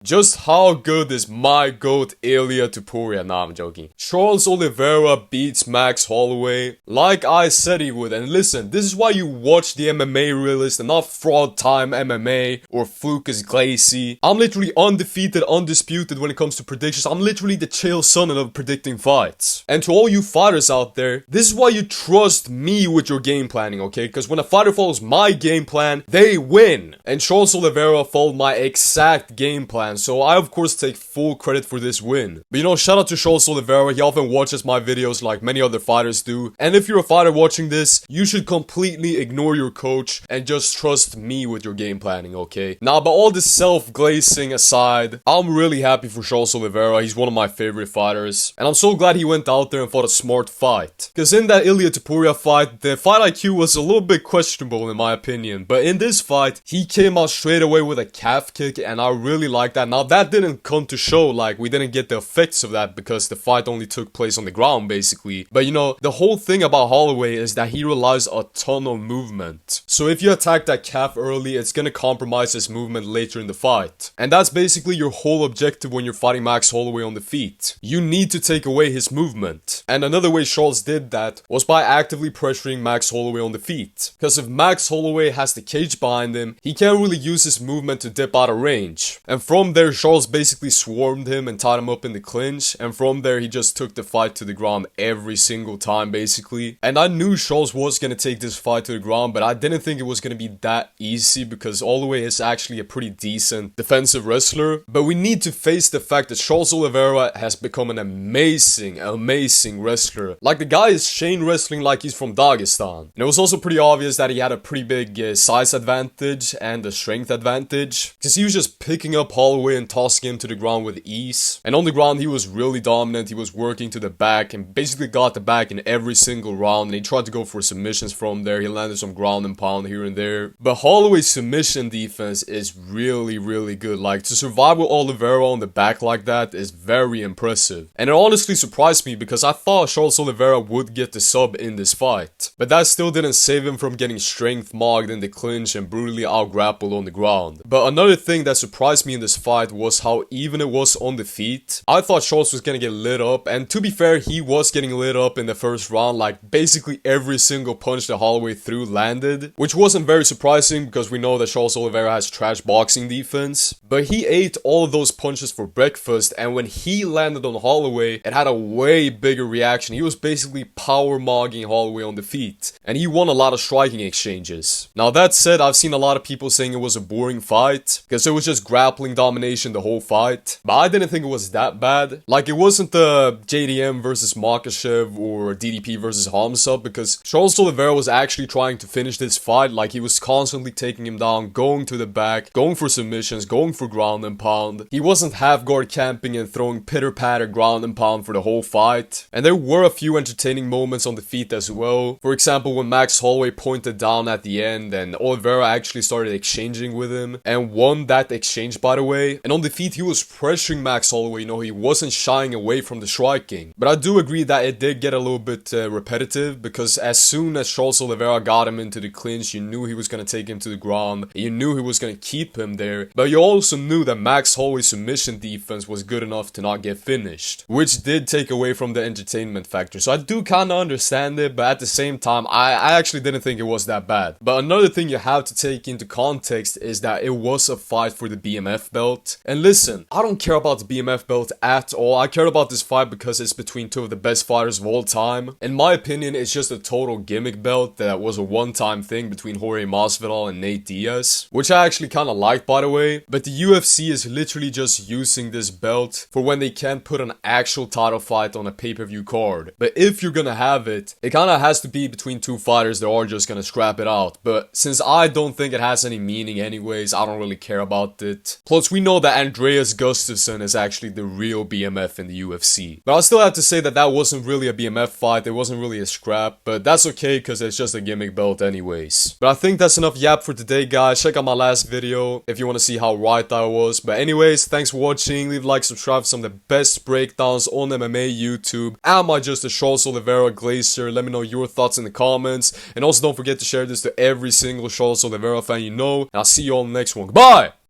Just how good is my GOAT Ilia Topuria? Nah, I'm joking. Charles Oliveira beats Max Holloway like I said he would. And listen, this is why you watch the MMA realist and not Fraud Time MMA or Flukas Glacy. I'm literally undefeated, undisputed when it comes to predictions. I'm literally the chill son of predicting fights. And to all you fighters out there, this is why you trust me with your game planning, okay? Because when a fighter follows my game plan, they win. And Charles Oliveira followed my exact game plan, so I of course take full credit for this win. But you know, shout out to Charles Oliveira, he often watches my videos like many other fighters do. And if you're a fighter watching this, you should completely ignore your coach and just trust me with your game planning, okay? Now, but all this self-glazing aside, I'm really happy for Charles Oliveira. He's one of my favorite fighters. And I'm so glad he went out there and fought a smart fight. Because in that Ilia Topuria fight, the fight IQ was a little bit questionable in my opinion. But in this fight, he came out straight away with a calf kick and I really like that. Now that didn't come to show, like we didn't get the effects of that because the fight only took place on the ground basically. But you know, the whole thing about Holloway is that he relies a ton on movement. So if you attack that calf early, it's gonna compromise his movement later in the fight. And that's basically your whole objective when you're fighting Max Holloway on the feet. You need to take away his movement. And another way Charles did that was by actively pressuring Max Holloway on the feet. Because if Max Holloway has the cage behind him, he can't really use his movement to dip out of range. And from there, Charles basically swarmed him and tied him up in the clinch. And from there, he just took the fight to the ground every single time basically. And I knew Charles was going to take this fight to the ground, but I didn't think it was going to be that easy because Holloway is actually a pretty decent defensive wrestler. But we need to face the fact that Charles Oliveira has become an amazing wrestler. Like the guy is chain wrestling like he's from Dagestan. And it was also pretty obvious that he had a pretty big size advantage and a strength advantage. Because he was just picking up Holloway and tossing him to the ground with ease. And on the ground he was really dominant. He was working to the back and basically got the back in every single round. And he tried to go for submissions from there. He landed some ground and pound here and there. But Holloway's submission defense is really good. Like to survive with Oliveira on the back like that is very impressive. And it honestly surprised me because I thought Charles Oliveira would get the sub in this fight. But that still didn't save him from getting strength mogged in the clinch and brutally out-grappled on the ground. But another thing that surprised me in this fight was how even it was on the feet. I thought Charles was gonna get lit up, and to be fair, he was getting lit up in the first round. Like basically every single punch that Holloway threw landed, which wasn't very surprising because we know that Charles Oliveira has trash boxing defense. But he ate all of those punches for breakfast, and when he landed on Holloway, it had a way bigger reaction. He was basically power mogging Holloway on the feet, and he won a lot of striking exchanges. Now that said, I've seen a lot of people saying it was a boring fight because it was just grappling domination the whole fight, but I didn't think it was that bad. Like it wasn't the JDM versus Makhachev or DDP versus Hamza, because Charles Oliveira was actually trying to finish this fight. Like he was constantly taking him down, going to the back, going for submissions, going for ground and pound. He wasn't half guard camping and throwing pitter patter ground and pound for the whole fight. And there were a few entertaining moments on the feet as well. For example, when Max Holloway pointed down at the end and Oliveira actually started exchanging with him and won that exchange, by the way. And on the feet, he was pressuring Max Holloway, you know, he wasn't shying away from the striking. But I do agree that it did get a little bit repetitive, because as soon as Charles Oliveira got him into the clinch, you knew he was going to take him to the ground. You knew he was going to keep him there. But you also knew that Max Holloway's submission defense was good enough to not get finished, which did take away from the entertainment factor. So I do kind of understand it, but at the same time, I actually didn't think it was that bad. But another thing you have to take into context is that it was a fight for the BMF belt. And listen, I don't care about the BMF belt at all. I care about this fight because it's between two of the best fighters of all time. In my opinion, it's just a total gimmick belt that was a one-time thing between Jorge Masvidal and Nate Diaz, which I actually kind of liked, by the way. But the UFC is literally just using this belt for when they can't put an actual title fight on a pay-per-view card. But if you're gonna have it, it kind of has to be between two fighters that are just gonna scrap it out. But since I don't think it has any meaning anyways, I don't really care about it. Plus, we know that Andreas Gustafsson is actually the real BMF in the UFC. But I still have to say that that wasn't really a BMF fight, it wasn't really a scrap, but that's okay because it's just a gimmick belt anyways. But I think that's enough yap for today, guys. Check out my last video if you want to see how right I was. But anyways, thanks for watching. Leave a like, subscribe for some of the best breakdowns on MMA YouTube. Am I just a Charles Oliveira glazer? Let me know your thoughts in the comments. And also don't forget to share this to every single Charles Oliveira fan you know. And I'll see you all in the next one. Goodbye!